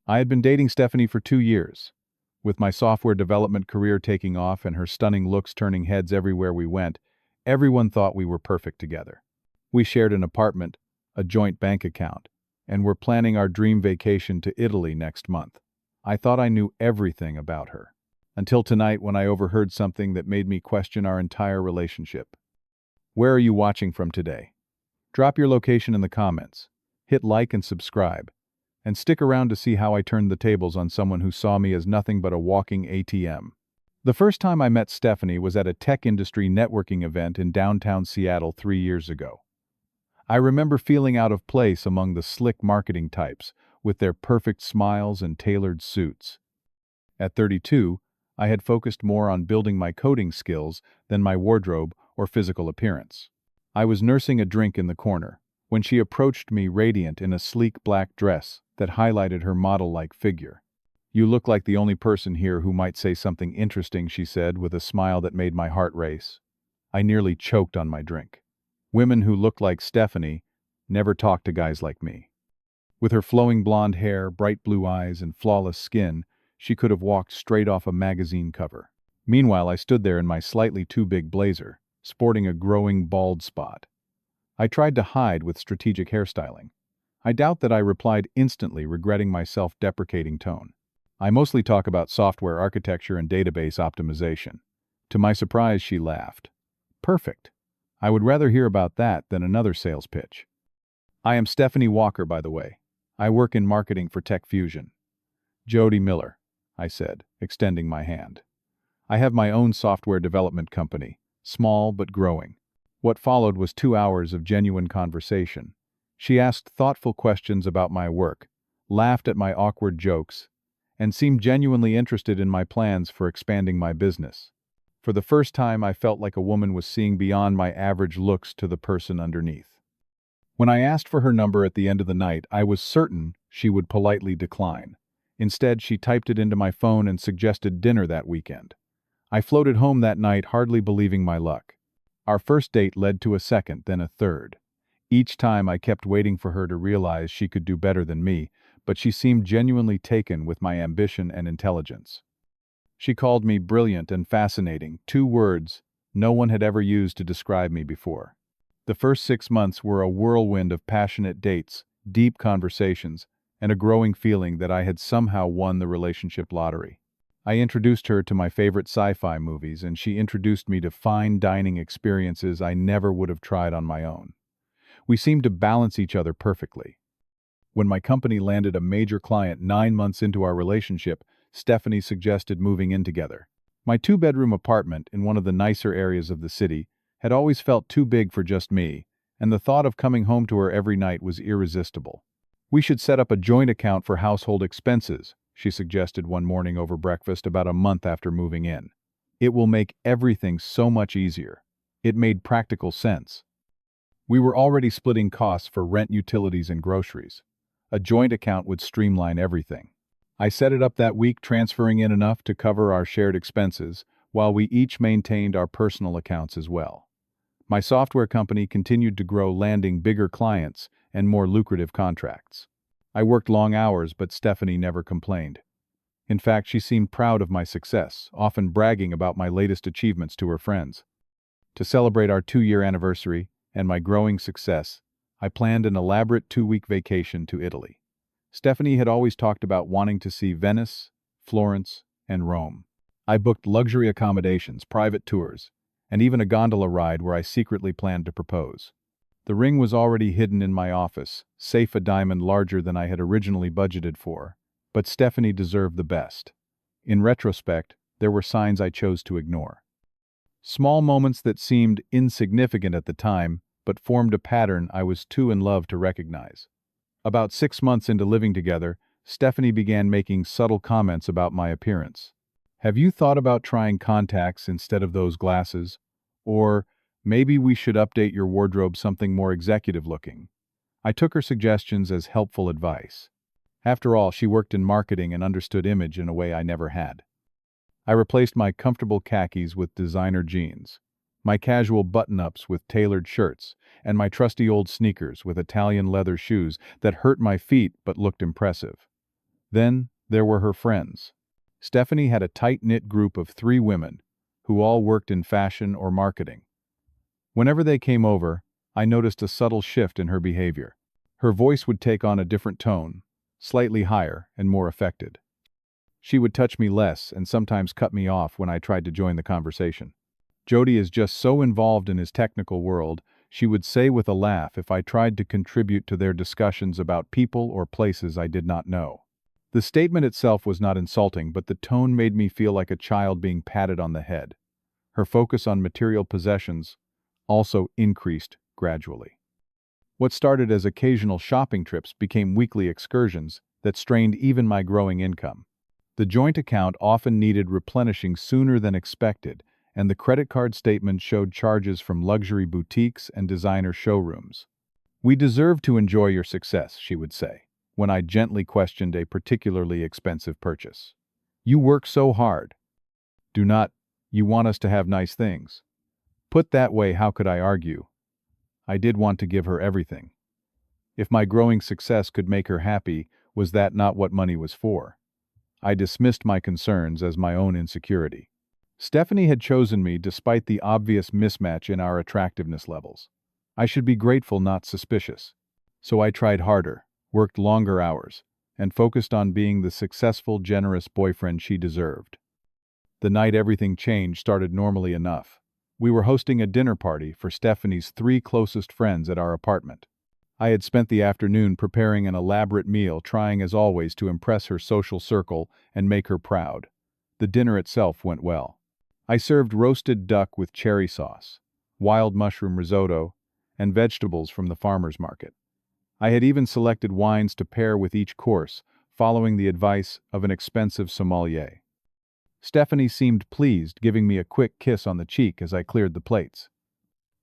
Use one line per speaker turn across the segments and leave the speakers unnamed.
I had been dating Stephanie for 2 years. With my software development career taking off and her stunning looks turning heads everywhere we went, everyone thought we were perfect together. We shared an apartment, a joint bank account, and were planning our dream vacation to Italy next month. I thought I knew everything about her. Until tonight when I overheard something that made me question our entire relationship. Where are you watching from today? Drop your location in the comments. Hit like and subscribe. And stick around to see how I turned the tables on someone who saw me as nothing but a walking ATM. The first time I met Stephanie was at a tech industry networking event in downtown Seattle 3 years ago. I remember feeling out of place among the slick marketing types, with their perfect smiles and tailored suits. At 32, I had focused more on building my coding skills than my wardrobe or physical appearance. I was nursing a drink in the corner when she approached me radiant in a sleek black dress that highlighted her model-like figure. "You look like the only person here who might say something interesting," she said with a smile that made my heart race. I nearly choked on my drink. Women who looked like Stephanie never talked to guys like me. With her flowing blonde hair, bright blue eyes, and flawless skin, she could have walked straight off a magazine cover. Meanwhile, I stood there in my slightly too big blazer, sporting a growing bald spot. I tried to hide with strategic hairstyling. I doubt that I replied instantly, regretting my self-deprecating tone. "I mostly talk about software architecture and database optimization." To my surprise, she laughed. "Perfect. I would rather hear about that than another sales pitch." "I am Stephanie Walker, by the way. I work in marketing for Tech Fusion." "Jody Miller," I said, extending my hand. "I have my own software development company, small but growing." What followed was 2 hours of genuine conversation. She asked thoughtful questions about my work, laughed at my awkward jokes, and seemed genuinely interested in my plans for expanding my business. For the first time, I felt like a woman was seeing beyond my average looks to the person underneath. When I asked for her number at the end of the night, I was certain she would politely decline. Instead, she typed it into my phone and suggested dinner that weekend. I floated home that night, hardly believing my luck. Our first date led to a second, then a third. Each time I kept waiting for her to realize she could do better than me, but she seemed genuinely taken with my ambition and intelligence. She called me brilliant and fascinating, 2 words no one had ever used to describe me before. The first 6 months were a whirlwind of passionate dates, deep conversations, and a growing feeling that I had somehow won the relationship lottery. I introduced her to my favorite sci-fi movies, and she introduced me to fine dining experiences I never would have tried on my own. We seemed to balance each other perfectly. When my company landed a major client 9 months into our relationship, Stephanie suggested moving in together. My 2-bedroom apartment in one of the nicer areas of the city had always felt too big for just me, and the thought of coming home to her every night was irresistible. "We should set up a joint account for household expenses," she suggested one morning over breakfast about a month after moving in. "It will make everything so much easier." It made practical sense. We were already splitting costs for rent, utilities, and groceries. A joint account would streamline everything. I set it up that week, transferring in enough to cover our shared expenses, while we each maintained our personal accounts as well. My software company continued to grow, landing bigger clients and more lucrative contracts. I worked long hours, but Stephanie never complained. In fact, she seemed proud of my success, often bragging about my latest achievements to her friends. To celebrate our 2-year anniversary and my growing success, I planned an elaborate 2-week vacation to Italy. Stephanie had always talked about wanting to see Venice, Florence, and Rome. I booked luxury accommodations, private tours, and even a gondola ride where I secretly planned to propose. The ring was already hidden in my office, safe, a diamond larger than I had originally budgeted for, but Stephanie deserved the best. In retrospect, there were signs I chose to ignore. Small moments that seemed insignificant at the time, but formed a pattern I was too in love to recognize. About 6 months into living together, Stephanie began making subtle comments about my appearance. "Have you thought about trying contacts instead of those glasses? Or maybe we should update your wardrobe, something more executive looking." I took her suggestions as helpful advice. After all, she worked in marketing and understood image in a way I never had. I replaced my comfortable khakis with designer jeans, my casual button-ups with tailored shirts, and my trusty old sneakers with Italian leather shoes that hurt my feet but looked impressive. Then, there were her friends. Stephanie had a tight-knit group of 3 women, who all worked in fashion or marketing. Whenever they came over, I noticed a subtle shift in her behavior. Her voice would take on a different tone, slightly higher and more affected. She would touch me less and sometimes cut me off when I tried to join the conversation. Jody is just so involved in his technical world, she would say with a laugh if I tried to contribute to their discussions about people or places I did not know. The statement itself was not insulting, but the tone made me feel like a child being patted on the head. Her focus on material possessions also increased gradually. What started as occasional shopping trips became weekly excursions that strained even my growing income. The joint account often needed replenishing sooner than expected, and the credit card statement showed charges from luxury boutiques and designer showrooms. "We deserve to enjoy your success," she would say, when I gently questioned a particularly expensive purchase. "You work so hard. Do not, you want us to have nice things." Put that way, how could I argue? I did want to give her everything. If my growing success could make her happy, was that not what money was for? I dismissed my concerns as my own insecurity. Stephanie had chosen me despite the obvious mismatch in our attractiveness levels. I should be grateful, not suspicious. So I tried harder, worked longer hours, and focused on being the successful, generous boyfriend she deserved. The night everything changed started normally enough. We were hosting a dinner party for Stephanie's 3 closest friends at our apartment. I had spent the afternoon preparing an elaborate meal, trying as always to impress her social circle and make her proud. The dinner itself went well. I served roasted duck with cherry sauce, wild mushroom risotto, and vegetables from the farmer's market. I had even selected wines to pair with each course, following the advice of an expensive sommelier. Stephanie seemed pleased, giving me a quick kiss on the cheek as I cleared the plates.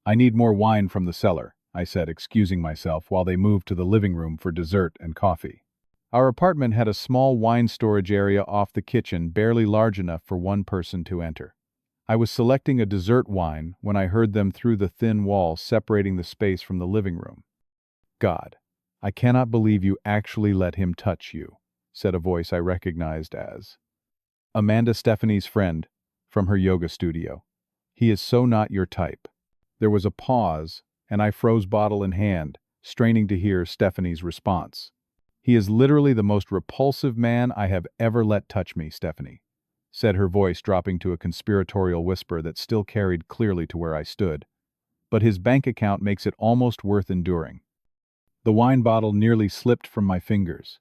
"I need more wine from the cellar," I said, excusing myself while they moved to the living room for dessert and coffee. Our apartment had a small wine storage area off the kitchen, barely large enough for one person to enter. I was selecting a dessert wine when I heard them through the thin wall separating the space from the living room. "God, I cannot believe you actually let him touch you," said a voice I recognized as Amanda, Stephanie's friend, from her yoga studio. "He is so not your type." There was a pause, and I froze, bottle in hand, straining to hear Stephanie's response. "He is literally the most repulsive man I have ever let touch me, Stephanie," said her voice, dropping to a conspiratorial whisper that still carried clearly to where I stood. "But his bank account makes it almost worth enduring." The wine bottle nearly slipped from my fingers.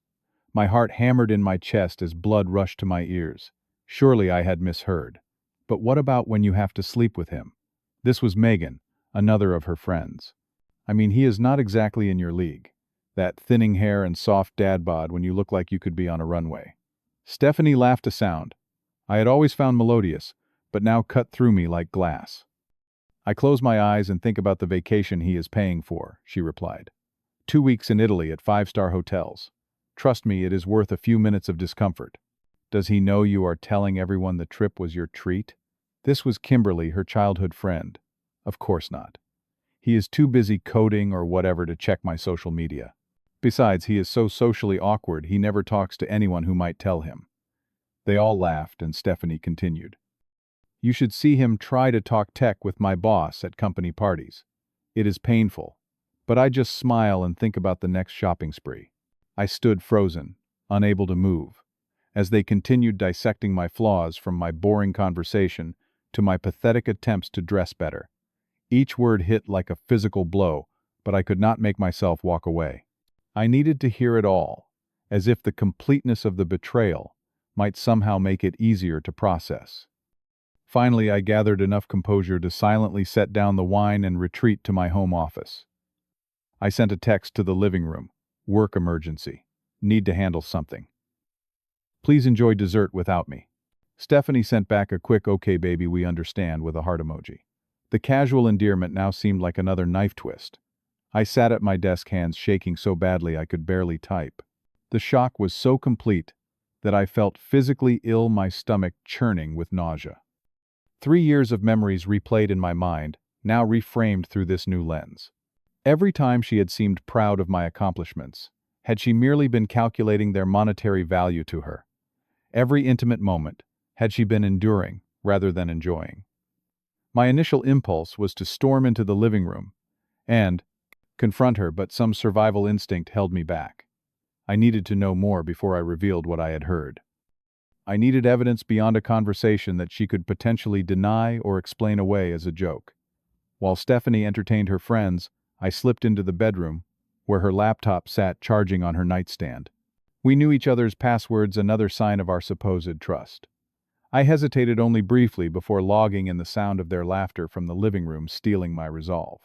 My heart hammered in my chest as blood rushed to my ears. Surely I had misheard. But what about when you have to sleep with him? This was Megan, another of her friends. I mean, he is not exactly in your league. That thinning hair and soft dad bod when you look like you could be on a runway. Stephanie laughed a sound I had always found melodious, but now cut through me like glass. "I close my eyes and think about the vacation he is paying for," she replied. 2 weeks in Italy at 5-star hotels. Trust me, it is worth a few minutes of discomfort. Does he know you are telling everyone the trip was your treat? This was Kimberly, her childhood friend. Of course not. He is too busy coding or whatever to check my social media. Besides, he is so socially awkward, he never talks to anyone who might tell him. They all laughed, and Stephanie continued. "You should see him try to talk tech with my boss at company parties. It is painful, but I just smile and think about the next shopping spree." I stood frozen, unable to move, as they continued dissecting my flaws, from my boring conversation to my pathetic attempts to dress better. Each word hit like a physical blow, but I could not make myself walk away. I needed to hear it all, as if the completeness of the betrayal might somehow make it easier to process. Finally, I gathered enough composure to silently set down the wine and retreat to my home office. I sent a text to the living room. "Work emergency. Need to handle something. Please enjoy dessert without me." Stephanie sent back a quick "Okay baby, we understand" with a heart emoji. The casual endearment now seemed like another knife twist. I sat at my desk, hands shaking so badly I could barely type. The shock was so complete that I felt physically ill, my stomach churning with nausea. 3 years of memories replayed in my mind, now reframed through this new lens. Every time she had seemed proud of my accomplishments, Had she merely been calculating their monetary value to her? Every intimate moment, had she been enduring rather than enjoying? My initial impulse was to storm into the living room and confront her, but some survival instinct held me back. I needed to know more before I revealed what I had heard. I needed evidence beyond a conversation that she could potentially deny or explain away as a joke. While Stephanie entertained her friends, I slipped into the bedroom, where her laptop sat charging on her nightstand. We knew each other's passwords, another sign of our supposed trust. I hesitated only briefly before logging in the sound of their laughter from the living room, stealing my resolve.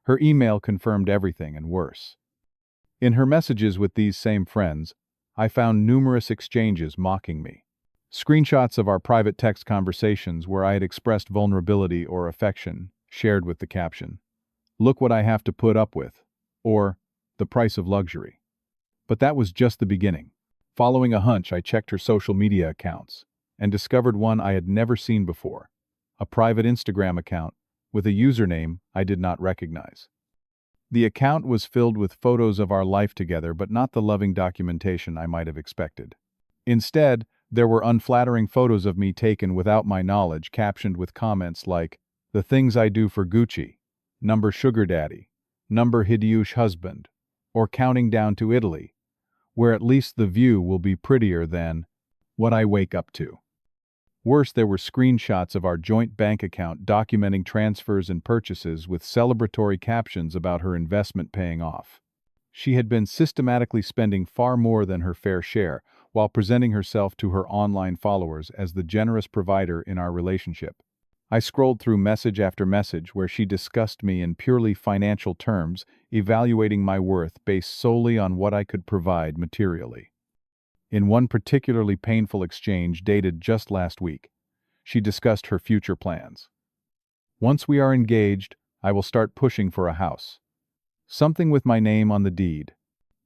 Her email confirmed everything and worse. In her messages with these same friends, I found numerous exchanges mocking me. Screenshots of our private text conversations where I had expressed vulnerability or affection, shared with the caption, "Look what I have to put up with," or "The price of luxury." But that was just the beginning. Following a hunch, I checked her social media accounts and discovered one I had never seen before, a private Instagram account with a username I did not recognize. The account was filled with photos of our life together, but not the loving documentation I might have expected. Instead, there were unflattering photos of me taken without my knowledge, captioned with comments like, "The things I do for Gucci," "Number sugar daddy," "Number hideous husband," or "Counting down to Italy, where at least the view will be prettier than what I wake up to." Worse, there were screenshots of our joint bank account documenting transfers and purchases with celebratory captions about her investment paying off. She had been systematically spending far more than her fair share, while presenting herself to her online followers as the generous provider in our relationship. I scrolled through message after message where she discussed me in purely financial terms, evaluating my worth based solely on what I could provide materially. In one particularly painful exchange dated just last week, she discussed her future plans. "Once we are engaged, I will start pushing for a house. Something with my name on the deed.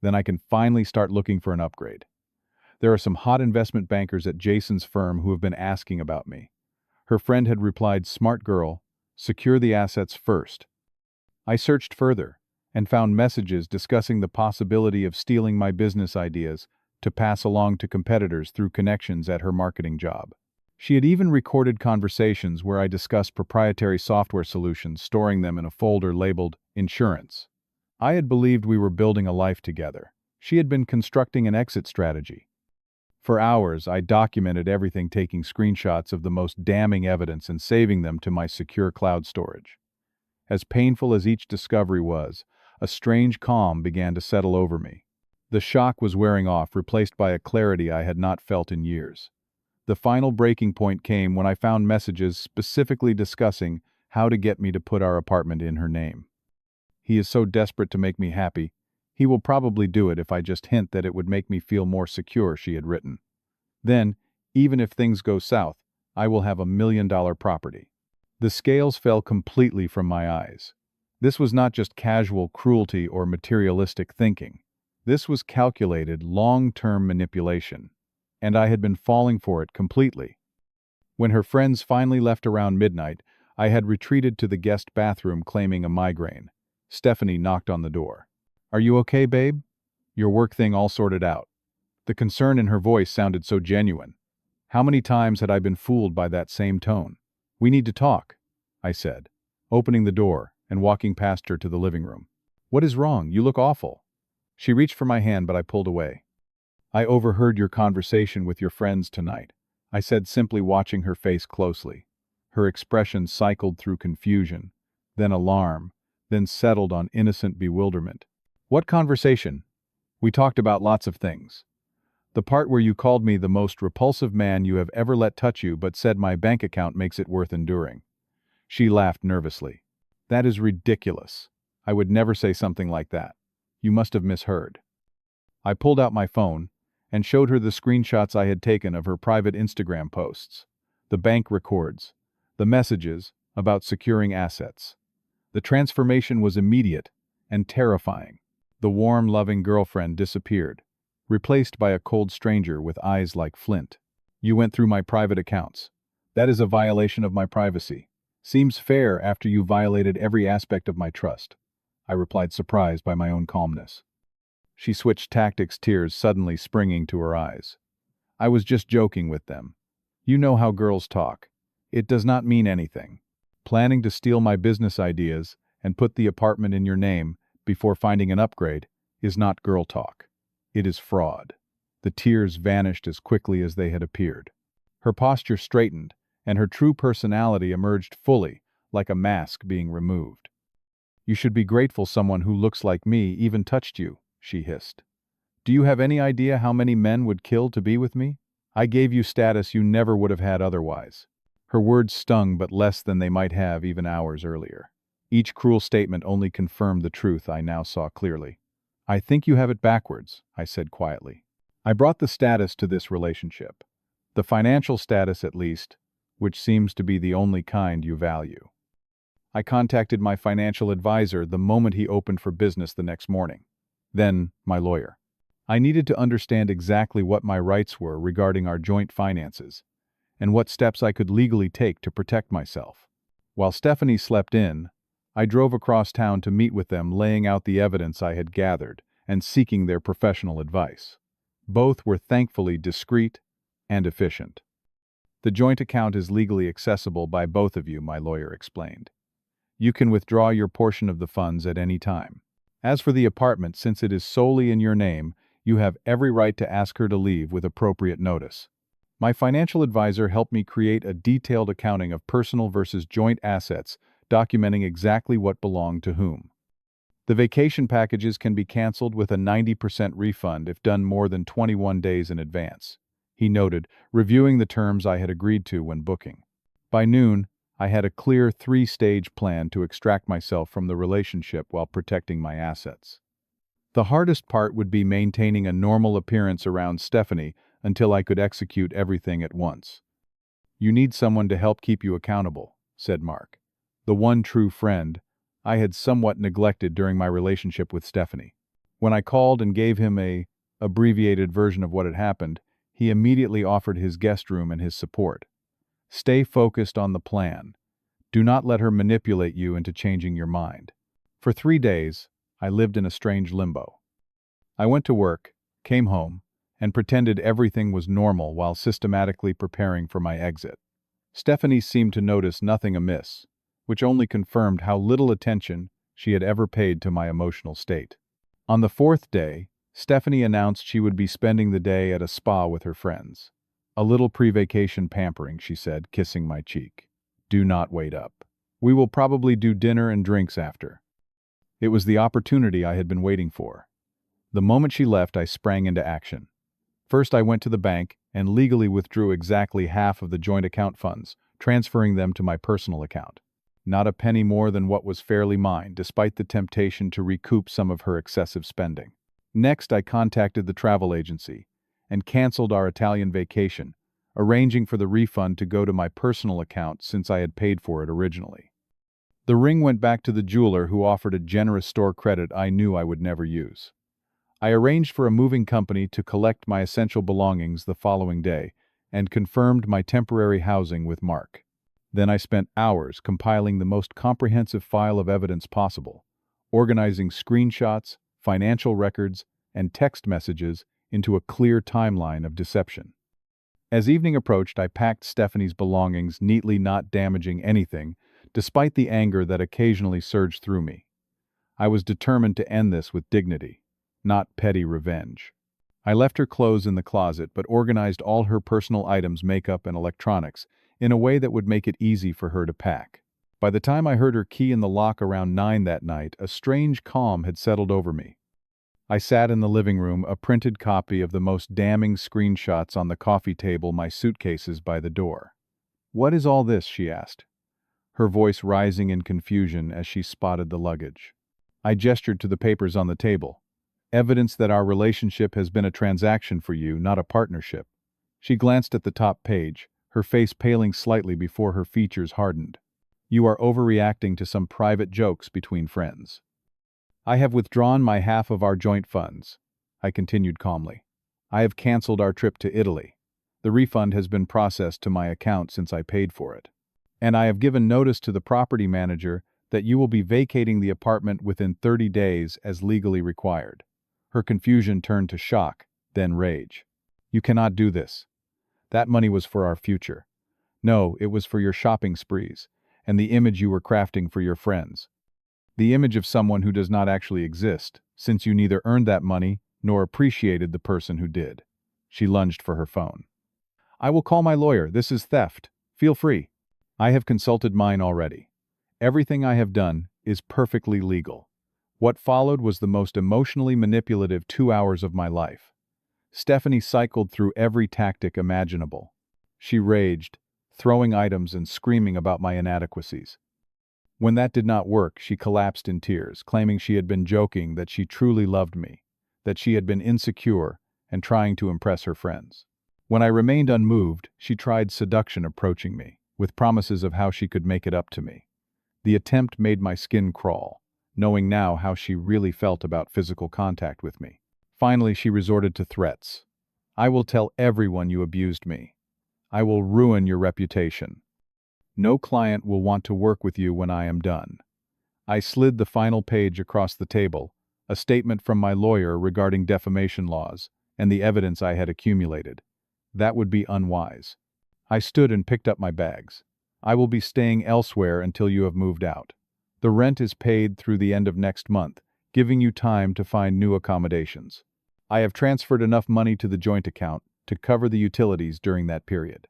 Then I can finally start looking for an upgrade. There are some hot investment bankers at Jason's firm who have been asking about me." Her friend had replied, "Smart girl, secure the assets first." I searched further and found messages discussing the possibility of stealing my business ideas to pass along to competitors through connections at her marketing job. She had even recorded conversations where I discussed proprietary software solutions, storing them in a folder labeled "Insurance." I had believed we were building a life together. She had been constructing an exit strategy. For hours, I documented everything, taking screenshots of the most damning evidence and saving them to my secure cloud storage. As painful as each discovery was, a strange calm began to settle over me. The shock was wearing off, replaced by a clarity I had not felt in years. The final breaking point came when I found messages specifically discussing how to get me to put our apartment in her name. "He is so desperate to make me happy, he will probably do it if I just hint that it would make me feel more secure," she had written. "Then, even if things go south, I will have $1 million property." The scales fell completely from my eyes. This was not just casual cruelty or materialistic thinking. This was calculated, long-term manipulation, and I had been falling for it completely. When her friends finally left around midnight, I had retreated to the guest bathroom claiming a migraine. Stephanie knocked on the door. "Are you okay, babe? Your work thing all sorted out?" The concern in her voice sounded so genuine. How many times had I been fooled by that same tone? "We need to talk," I said, opening the door and walking past her to the living room. "What is wrong? You look awful." She reached for my hand, but I pulled away. "I overheard your conversation with your friends tonight," I said, simply watching her face closely. Her expression cycled through confusion, then alarm, then settled on innocent bewilderment. "What conversation?" "We talked about lots of things. The part where you called me the most repulsive man you have ever let touch you, but said my bank account makes it worth enduring." She laughed nervously. "That is ridiculous. I would never say something like that. You must have misheard." I pulled out my phone and showed her the screenshots I had taken of her private Instagram posts, the bank records, the messages about securing assets. The transformation was immediate and terrifying. The warm, loving girlfriend disappeared, replaced by a cold stranger with eyes like flint. "You went through my private accounts. That is a violation of my privacy. Seems fair after you violated every aspect of my trust," I replied, surprised by my own calmness. She switched tactics, tears suddenly springing to her eyes. I was just joking with them. You know how girls talk. It does not mean anything. Planning to steal my business ideas and put the apartment in your name before finding an upgrade is not girl talk. It is fraud. The tears vanished as quickly as they had appeared. Her posture straightened, and her true personality emerged fully, like a mask being removed. You should be grateful someone who looks like me even touched you, she hissed. Do you have any idea how many men would kill to be with me? I gave you status you never would have had otherwise. Her words stung, but less than they might have even hours earlier. Each cruel statement only confirmed the truth I now saw clearly. I think you have it backwards, I said quietly. I brought the status to this relationship. The financial status, at least, which seems to be the only kind you value. I contacted my financial advisor the moment he opened for business the next morning. Then, my lawyer. I needed to understand exactly what my rights were regarding our joint finances, and what steps I could legally take to protect myself. While Stephanie slept in, I drove across town to meet with them, laying out the evidence I had gathered and seeking their professional advice. Both were thankfully discreet and efficient. The joint account is legally accessible by both of you, my lawyer explained. You can withdraw your portion of the funds at any time. As for the apartment, since it is solely in your name, you have every right to ask her to leave with appropriate notice. My financial advisor helped me create a detailed accounting of personal versus joint assets, documenting exactly what belonged to whom. The vacation packages can be canceled with a 90% refund if done more than 21 days in advance, he noted, reviewing the terms I had agreed to when booking. By noon, I had a clear 3-stage plan to extract myself from the relationship while protecting my assets. The hardest part would be maintaining a normal appearance around Stephanie until I could execute everything at once. You need someone to help keep you accountable, said Mark. The one true friend I had somewhat neglected during my relationship with Stephanie. When I called and gave him an abbreviated version of what had happened, he immediately offered his guest room and his support. Stay focused on the plan. Do not let her manipulate you into changing your mind. For 3 days, I lived in a strange limbo. I went to work, came home, and pretended everything was normal while systematically preparing for my exit. Stephanie seemed to notice nothing amiss, which only confirmed how little attention she had ever paid to my emotional state. On the 4th day, Stephanie announced she would be spending the day at a spa with her friends. A little pre-vacation pampering, she said, kissing my cheek. Do not wait up. We will probably do dinner and drinks after. It was the opportunity I had been waiting for. The moment she left, I sprang into action. First, I went to the bank and legally withdrew exactly half of the joint account funds, transferring them to my personal account. Not a penny more than what was fairly mine, despite the temptation to recoup some of her excessive spending. Next, I contacted the travel agency and canceled our Italian vacation, arranging for the refund to go to my personal account since I had paid for it originally. The ring went back to the jeweler, who offered a generous store credit I knew I would never use. I arranged for a moving company to collect my essential belongings the following day and confirmed my temporary housing with Mark. Then I spent hours compiling the most comprehensive file of evidence possible, organizing screenshots, financial records, and text messages into a clear timeline of deception. As evening approached, I packed Stephanie's belongings neatly, not damaging anything, despite the anger that occasionally surged through me. I was determined to end this with dignity, not petty revenge. I left her clothes in the closet, but organized all her personal items, makeup and electronics, in a way that would make it easy for her to pack. By the time I heard her key in the lock around 9 that night, a strange calm had settled over me. I sat in the living room, a printed copy of the most damning screenshots on the coffee table, my suitcases by the door. "What is all this?" she asked, her voice rising in confusion as she spotted the luggage. I gestured to the papers on the table. "Evidence that our relationship has been a transaction for you, not a partnership." She glanced at the top page, her face paling slightly before her features hardened. "You are overreacting to some private jokes between friends." "I have withdrawn my half of our joint funds," I continued calmly. "I have canceled our trip to Italy. The refund has been processed to my account since I paid for it. And I have given notice to the property manager that you will be vacating the apartment within 30 days as legally required. Her confusion turned to shock, then rage. "You cannot do this. That money was for our future. No, it was for your shopping sprees, and the image you were crafting for your friends. The image of someone who does not actually exist, since you neither earned that money nor appreciated the person who did." She lunged for her phone. "I will call my lawyer. This is theft. Feel free." "I have consulted mine already. Everything I have done is perfectly legal." What followed was the most emotionally manipulative 2 hours of my life. Stephanie cycled through every tactic imaginable. She raged, throwing items and screaming about my inadequacies. When that did not work, she collapsed in tears, claiming she had been joking, that she truly loved me, that she had been insecure and trying to impress her friends. When I remained unmoved, she tried seduction, approaching me, with promises of how she could make it up to me. The attempt made my skin crawl, knowing now how she really felt about physical contact with me. Finally, she resorted to threats. "I will tell everyone you abused me. I will ruin your reputation. No client will want to work with you when I am done." I slid the final page across the table, a statement from my lawyer regarding defamation laws and the evidence I had accumulated. That would be unwise. I stood and picked up my bags. "I will be staying elsewhere until you have moved out. The rent is paid through the end of next month, giving you time to find new accommodations. I have transferred enough money to the joint account to cover the utilities during that period.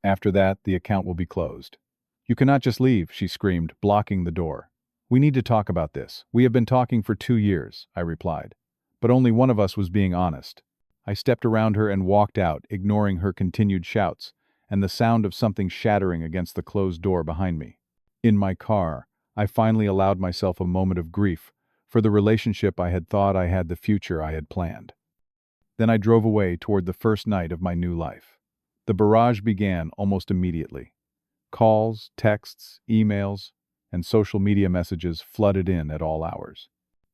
After that, the account will be closed." "You cannot just leave," she screamed, blocking the door. "We need to talk about this. We have been talking for 2 years, I replied. But only one of us was being honest. I stepped around her and walked out, ignoring her continued shouts and the sound of something shattering against the closed door behind me. In my car, I finally allowed myself a moment of grief for the relationship I had thought I had, the future I had planned. Then I drove away toward the first night of my new life. The barrage began almost immediately. Calls, texts, emails, and social media messages flooded in at all hours.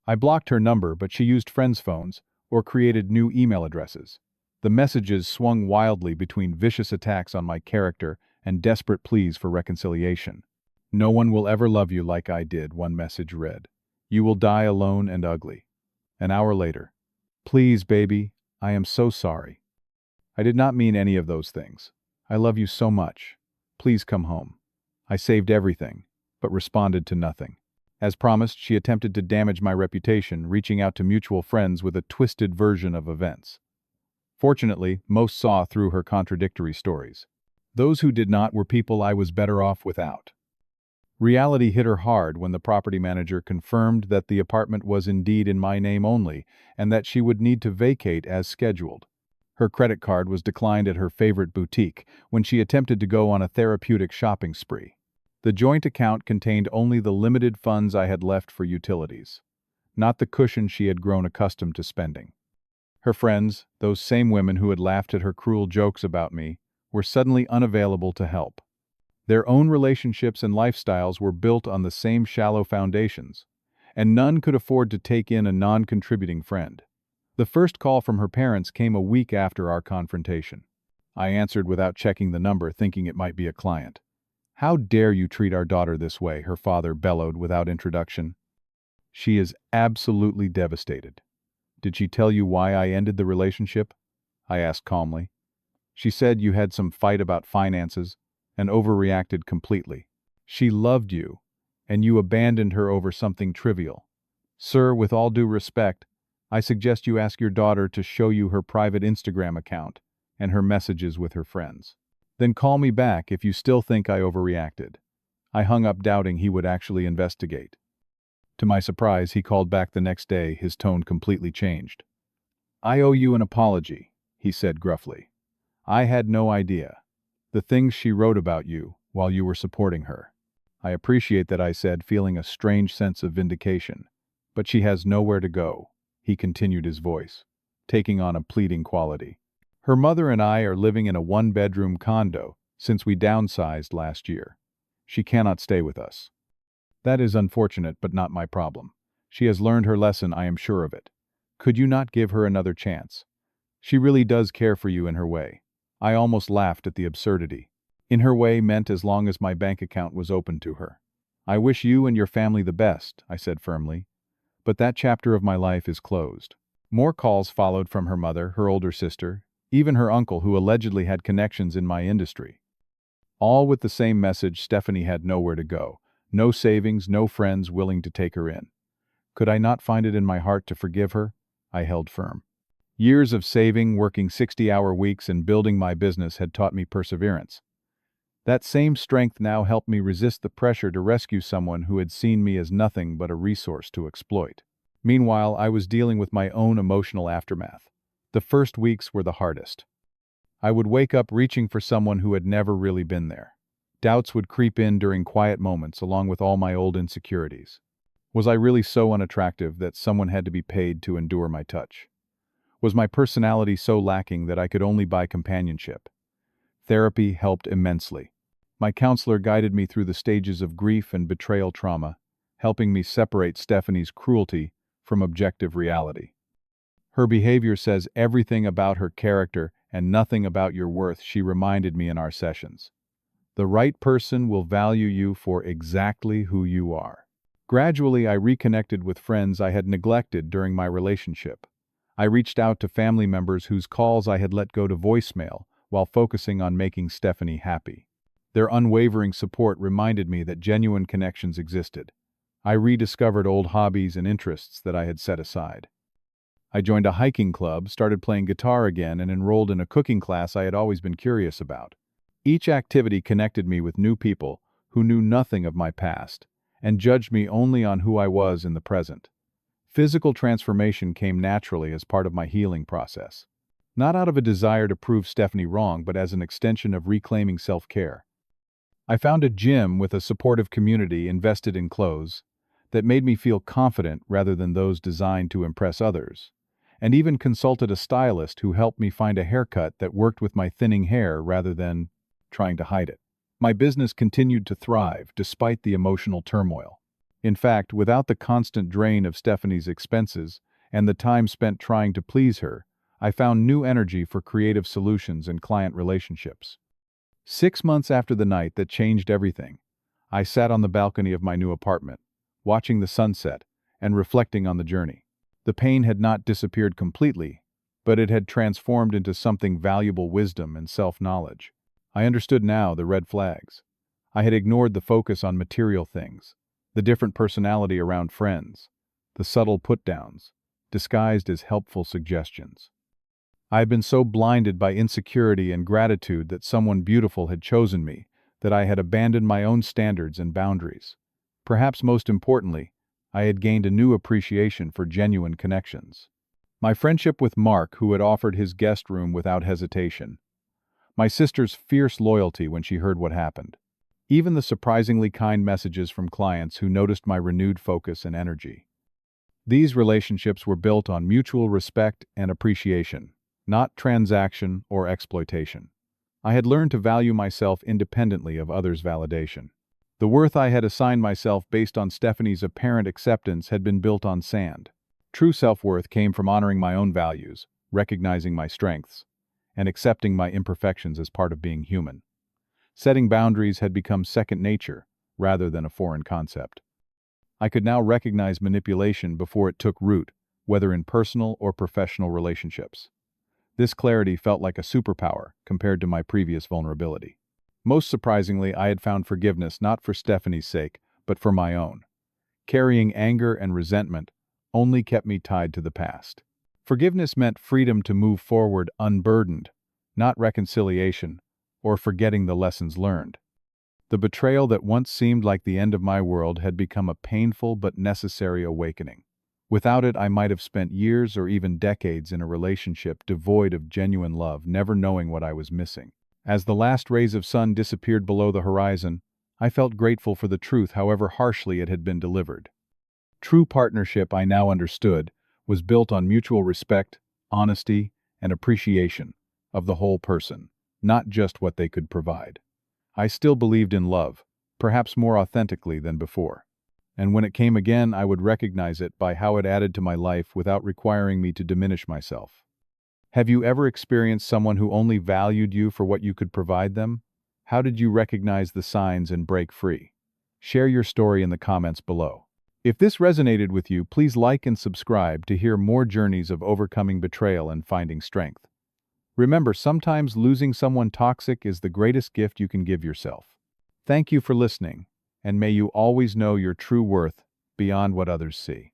I blocked her number, but she used friends' phones or created new email addresses. The messages swung wildly between vicious attacks on my character and desperate pleas for reconciliation. "No one will ever love you like I did," one message read. "You will die alone and ugly." An hour later, "Please, baby, I am so sorry. I did not mean any of those things. I love you so much. Please come home." I saved everything, but responded to nothing. As promised, she attempted to damage my reputation, reaching out to mutual friends with a twisted version of events. Fortunately, most saw through her contradictory stories. Those who did not were people I was better off without. Reality hit her hard when the property manager confirmed that the apartment was indeed in my name only and that she would need to vacate as scheduled. Her credit card was declined at her favorite boutique when she attempted to go on a therapeutic shopping spree. The joint account contained only the limited funds I had left for utilities, not the cushion she had grown accustomed to spending. Her friends, those same women who had laughed at her cruel jokes about me, were suddenly unavailable to help. Their own relationships and lifestyles were built on the same shallow foundations, and none could afford to take in a non-contributing friend. The first call from her parents came a week after our confrontation. I answered without checking the number, thinking it might be a client. "How dare you treat our daughter this way?" her father bellowed without introduction. "She is absolutely devastated." "Did she tell you why I ended the relationship?" I asked calmly. "She said you had some fight about finances and overreacted completely. She loved you, and you abandoned her over something trivial. Sir, with all due respect, I suggest you ask your daughter to show you her private Instagram account and her messages with her friends. Then call me back if you still think I overreacted." I hung up, doubting he would actually investigate. To my surprise, he called back the next day, his tone completely changed. "I owe you an apology," he said gruffly. "I had no idea. The things she wrote about you while you were supporting her." "I appreciate that," I said, feeling a strange sense of vindication. "But she has nowhere to go," he continued, his voice taking on a pleading quality. "Her mother and I are living in a one-bedroom condo since we downsized last year. She cannot stay with us." "That is unfortunate, but not my problem. She has learned her lesson, I am sure of it. Could you not give her another chance? She really does care for you in her way." I almost laughed at the absurdity. In her way meant as long as my bank account was open to her. "I wish you and your family the best," I said firmly. "But that chapter of my life is closed." More calls followed from her mother, her older sister, even her uncle who allegedly had connections in my industry. All with the same message: Stephanie had nowhere to go, no savings, no friends willing to take her in. Could I not find it in my heart to forgive her? I held firm. Years of saving, working 60-hour weeks, and building my business had taught me perseverance. That same strength now helped me resist the pressure to rescue someone who had seen me as nothing but a resource to exploit. Meanwhile, I was dealing with my own emotional aftermath. The first weeks were the hardest. I would wake up reaching for someone who had never really been there. Doubts would creep in during quiet moments, along with all my old insecurities. Was I really so unattractive that someone had to be paid to endure my touch? Was my personality so lacking that I could only buy companionship? Therapy helped immensely. My counselor guided me through the stages of grief and betrayal trauma, helping me separate Stephanie's cruelty from objective reality. Her behavior says everything about her character and nothing about your worth, she reminded me in our sessions. The right person will value you for exactly who you are. Gradually, I reconnected with friends I had neglected during my relationship. I reached out to family members whose calls I had let go to voicemail while focusing on making Stephanie happy. Their unwavering support reminded me that genuine connections existed. I rediscovered old hobbies and interests that I had set aside. I joined a hiking club, started playing guitar again, and enrolled in a cooking class I had always been curious about. Each activity connected me with new people who knew nothing of my past and judged me only on who I was in the present. Physical transformation came naturally as part of my healing process. Not out of a desire to prove Stephanie wrong, but as an extension of reclaiming self-care. I found a gym with a supportive community invested in clothes that made me feel confident rather than those designed to impress others, and even consulted a stylist who helped me find a haircut that worked with my thinning hair rather than trying to hide it. My business continued to thrive despite the emotional turmoil. In fact, without the constant drain of Stephanie's expenses and the time spent trying to please her, I found new energy for creative solutions and client relationships. 6 months after the night that changed everything, I sat on the balcony of my new apartment, watching the sunset and reflecting on the journey. The pain had not disappeared completely, but it had transformed into something valuable: wisdom and self-knowledge. I understood now the red flags. I had ignored the focus on material things, the different personality around friends, the subtle put-downs, disguised as helpful suggestions. I had been so blinded by insecurity and gratitude that someone beautiful had chosen me that I had abandoned my own standards and boundaries. Perhaps most importantly, I had gained a new appreciation for genuine connections. My friendship with Mark, who had offered his guest room without hesitation. My sister's fierce loyalty when she heard what happened. Even the surprisingly kind messages from clients who noticed my renewed focus and energy. These relationships were built on mutual respect and appreciation, not transaction or exploitation. I had learned to value myself independently of others' validation. The worth I had assigned myself based on Stephanie's apparent acceptance had been built on sand. True self-worth came from honoring my own values, recognizing my strengths, and accepting my imperfections as part of being human. Setting boundaries had become second nature, rather than a foreign concept. I could now recognize manipulation before it took root, whether in personal or professional relationships. This clarity felt like a superpower compared to my previous vulnerability. Most surprisingly, I had found forgiveness not for Stephanie's sake, but for my own. Carrying anger and resentment only kept me tied to the past. Forgiveness meant freedom to move forward unburdened, not reconciliation or forgetting the lessons learned. The betrayal that once seemed like the end of my world had become a painful but necessary awakening. Without it, I might have spent years or even decades in a relationship devoid of genuine love, never knowing what I was missing. As the last rays of sun disappeared below the horizon, I felt grateful for the truth, however harshly it had been delivered. True partnership, I now understood, was built on mutual respect, honesty, and appreciation of the whole person, not just what they could provide. I still believed in love, perhaps more authentically than before. And when it came again, I would recognize it by how it added to my life without requiring me to diminish myself. Have you ever experienced someone who only valued you for what you could provide them? How did you recognize the signs and break free? Share your story in the comments below. If this resonated with you, please like and subscribe to hear more journeys of overcoming betrayal and finding strength. Remember, sometimes losing someone toxic is the greatest gift you can give yourself. Thank you for listening, and may you always know your true worth beyond what others see.